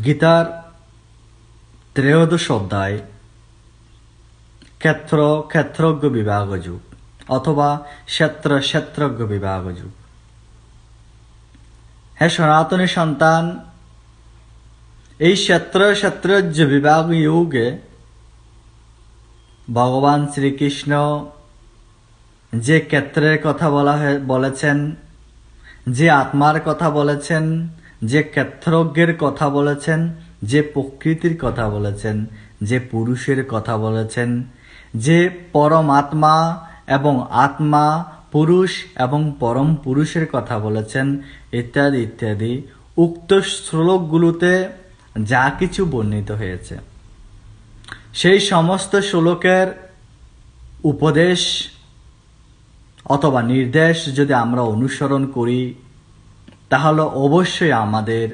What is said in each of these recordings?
গীতার ত্রয়োদশ অধ্যায় ক্ষেত্রজ্ঞ বিভাগ যুগ অথবা ক্ষেত্রজ্ঞ বিভাগ যুগ। হে সনাতনী সন্তান, এই ক্ষেত্রজ্ঞ বিভাগ যুগে ভগবান শ্রীকৃষ্ণ যে ক্ষেত্রের কথা বলেছেন, যে আত্মার কথা বলেছেন, যে ক্ষেত্রজ্ঞের কথা বলেছেন, যে প্রকৃতির কথা বলেছেন, যে পুরুষের কথা বলেছেন, যে পরমাত্মা এবং আত্মা, পুরুষ এবং পরম পুরুষের কথা বলেছেন, ইত্যাদি ইত্যাদি উক্ত শ্লোকগুলোতে যা কিছু বর্ণিত হয়েছে, সেই সমস্ত শ্লোকের উপদেশ অথবা নির্দেশ যদি আমরা অনুসরণ করি, তাহলে অবশ্যই আমাদের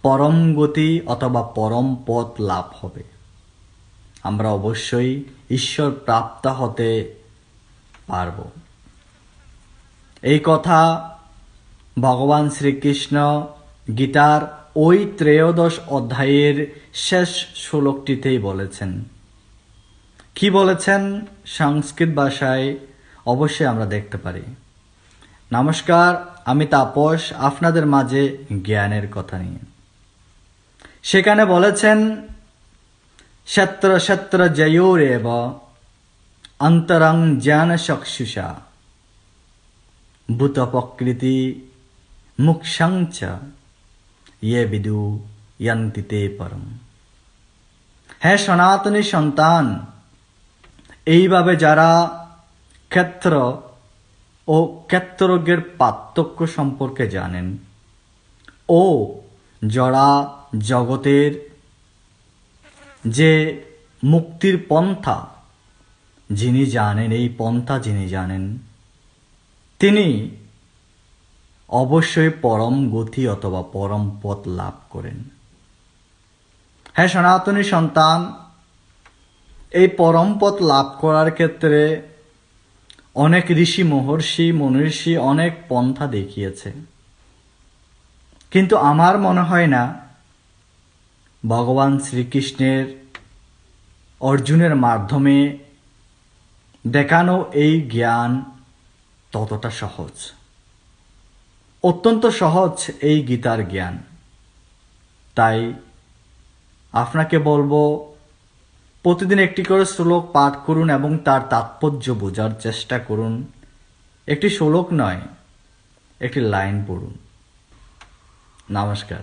পরম গতি অথবা পরম পথ লাভ হবে। আমরা অবশ্যই ঈশ্বর প্রাপ্ত হতে পারব। এই কথা ভগবান শ্রীকৃষ্ণ গীতার ওই ত্রয়োদশ অধ্যায়ের শেষ শ্লোকটিতেই বলেছেন। কি বলেছেন সংস্কৃত ভাষায় অবশ্যই আমরা দেখতে পারি। নমস্কার, আমি তাপস, আপনাদের মাঝে জ্ঞানের কথা নিয়ে। সেখানে বলেছেন, ক্ষেত্র ক্ষেত্র জয়োরেব অন্তরং জ্ঞান চক্ষুষা ভূত প্রকৃতি মুক্ষংচ ইয়ে বিদু যন্তি তে পরম। হে সনাতনী সন্তান, এইভাবে যারা ক্ষেত্র ও ক্ষেত্রজ্ঞের পার্থক্য সম্পর্কে জানেন ও জড়া জগতের যে মুক্তির পন্থা যিনি জানেন, এই পন্থা যিনি জানেন, তিনি অবশ্যই পরম গতি অথবা পরম পথ লাভ করেন। হ্যাঁ সনাতনী সন্তান, এই পরম পথ লাভ করার ক্ষেত্রে অনেক ঋষি মহর্ষি অনেক পন্থা দেখিয়েছে, কিন্তু আমার মনে হয় না ভগবান শ্রীকৃষ্ণের অর্জুনের মাধ্যমে দেখানো এই জ্ঞান ততটা সহজ। অত্যন্ত সহজ এই গীতার জ্ঞান। তাই আপনাকে বলবো, প্রতিদিন একটি করে শ্লোক পাঠ করুন এবং তার তাৎপর্য বোঝার চেষ্টা করুন। একটি শ্লোক নয়, একটি লাইন পড়ুন। নমস্কার।